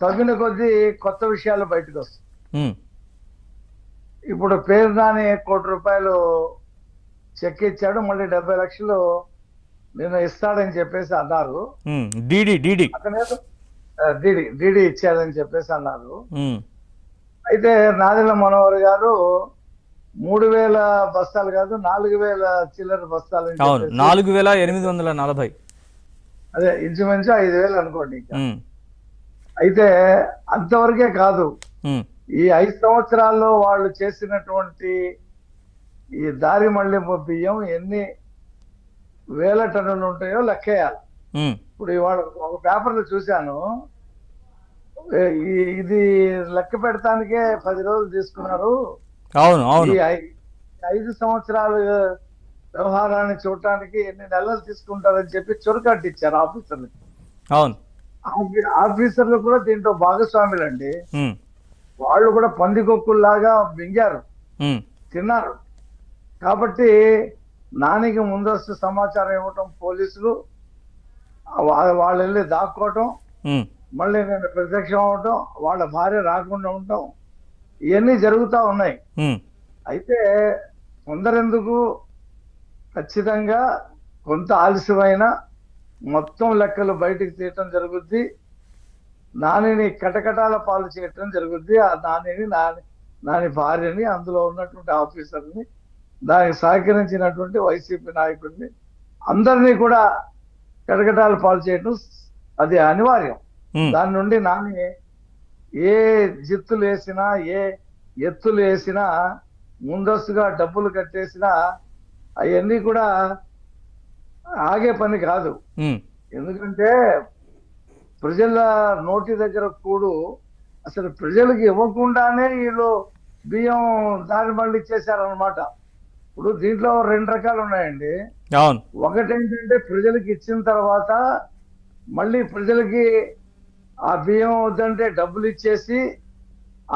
తగిన కొద్దీ కొత్త విషయాలు బయటకు వస్తాయి. ఉమ్, ఇప్పుడు పేరు నాని ₹1,00,00,000 చెక్ ఇచ్చాడు, మళ్ళీ 70 లక్షలు నేను ఇస్తాడని చెప్పేసి అన్నారు. DD DD. అతనేదో డిడి ఇచ్చాడని చెప్పేసి అన్నారు. ఉమ్, అయితే నాదెళ్ల మనోహర్ గారు 3,000 బస్తాలు కాదు 4,000 చిల్లర బస్తాలు అని అవును, చెప్పేసి 4,840. అదే ఇంచుమించు 5,000 అనుకోండి. ఉమ్, అయితే అంతవరకే కాదు, ఉమ్, ఈ 5 సంవత్సరాల్లో వాళ్ళు చేసినటువంటి ఈ దారి మళ్లింపు బియ్యం ఎన్ని వేల టన్నులు ఉంటాయో లెక్కేయాలి. ఉమ్, ఇప్పుడు ఇవాళ ఒక పేపర్లో చూశాను, ఇది లెక్క పెడతానికే 10 రోజులు తీసుకున్నారు. అవును అవును. ఈ 5 సంవత్సరాలు వ్యవహారాన్ని చూడటానికి ఎన్ని నెలలు తీసుకుంటారని చెప్పి చురకట్టిచ్చారు ఆఫీసర్లకి. అవును. ఆఫీసర్లు కూడా దీంట్లో భాగస్వాములండి. ఉమ్, వాళ్ళు కూడా పందికొక్కుల్లాగా మింగారు, ఉమ్, తిన్నారు. కాబట్టి నానికి ముందస్తు సమాచారం ఇవ్వటం, పోలీసులు వాళ్ళు వెళ్ళి దాక్కోవటం, ఉమ్, మళ్ళీ నేను ప్రత్యక్షం అవటం, వాళ్ళ భార్య రాకుండా ఉండటం, ఇవన్నీ జరుగుతూ ఉన్నాయి. ఉమ్, అయితే కొందరెందుకు, ఖచ్చితంగా కొంత ఆలస్యమైన మొత్తం లెక్కలు బయటికి తీయటం జరుగుద్ది. నానిని కటకటాల పాలు చేయటం జరుగుద్ది. ఆ నాని భార్యని, అందులో ఉన్నటువంటి ఆఫీసర్ని, దానికి సహకరించినటువంటి వైసీపీ నాయకుడిని, అందరినీ కూడా కటకటాల పాలు చేయటం అది అనివార్యం. దాని నుండి నాని ఏ జిత్తులు వేసినా, ఏ ఎత్తులు వేసినా, ముందస్తుగా డబ్బులు కట్టేసినా అవన్నీ కూడా ఆగే పని కాదు. ఎందుకంటే ప్రజల నోటి దగ్గర కూడు అసలు ప్రజలకు ఇవ్వకుండానే వీళ్ళు బియ్యం దారి మళ్ళీ ఇచ్చేసారనమాట. ఇప్పుడు దీంట్లో 2 రకాలు ఉన్నాయండి. ఒకటేంటంటే ప్రజలకు ఇచ్చిన తర్వాత మళ్ళీ ప్రజలకి ఆ బియ్యం వద్దంటే డబ్బులు ఇచ్చేసి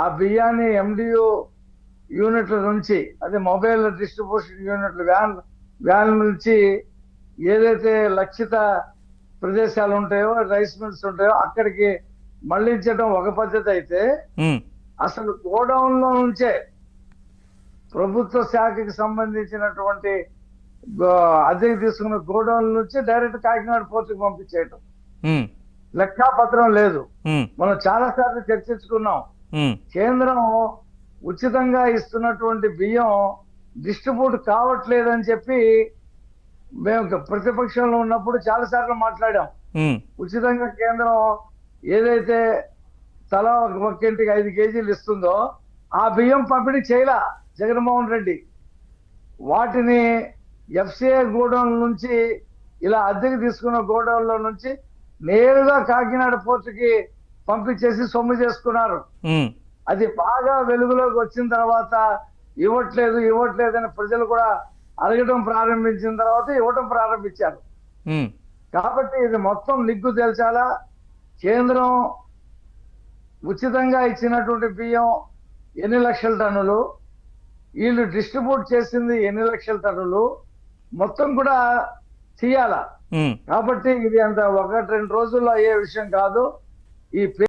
ఆ బియ్యాన్ని ఎండియు యూనిట్ల నుంచి, అదే మొబైల్ డిస్ట్రిబ్యూషన్ యూనిట్లు, వ్యాన్ నుంచి ఏదైతే లక్షిత ప్రదేశాలు ఉంటాయో, రైస్ మిల్స్ ఉంటాయో అక్కడికి మళ్ళించడం ఒక పద్ధతి అయితే, అసలు గోడౌన్ లో నుంచే ప్రభుత్వ శాఖకి సంబంధించినటువంటి అద్దెకి తీసుకున్న గోడౌన్ నుంచి డైరెక్ట్ కాకినాడ పోర్టుకు పంపించేయటం, లెక్కాపత్రం లేదు. మనం చాలా సార్లు చర్చించుకున్నాం. కేంద్రం ఉచితంగా ఇస్తున్నటువంటి బియ్యం డిస్ట్రిబ్యూట్ కావట్లేదని చెప్పి మేము ప్రతిపక్షంలో ఉన్నప్పుడు చాలా సార్లు మాట్లాడాం. ఉచితంగా కేంద్రం ఏదైతే తలా ఒక్కింటికి 5 కేజీలు ఇస్తుందో ఆ బియ్యం పంపిణీ చేయలా జగన్మోహన్ రెడ్డి. వాటిని ఎఫ్సిఐ గోడౌన్ నుంచి, ఇలా అద్దెకి తీసుకున్న గోడౌన్లో నుంచి నేరుగా కాకినాడ పోర్టుకి పంపించేసి సొమ్ము చేసుకున్నారు. అది బాగా వెలుగులోకి వచ్చిన తర్వాత ఇవ్వట్లేదని ప్రజలు కూడా అడగడం ప్రారంభించిన తర్వాత ఇవ్వటం ప్రారంభించారు. కాబట్టి ఇది మొత్తం నిగ్గు తేల్చాలా. కేంద్రం ఉచితంగా ఇచ్చినటువంటి బియ్యం ఎన్ని లక్షల టన్నులు, వీళ్ళు డిస్ట్రిబ్యూట్ చేసింది ఎన్ని లక్షల టన్నులు, మొత్తం కూడా తీయాలా. కాబట్టి ఇది అంత 1-2 రోజుల్లో అయ్యే విషయం కాదు. ఈ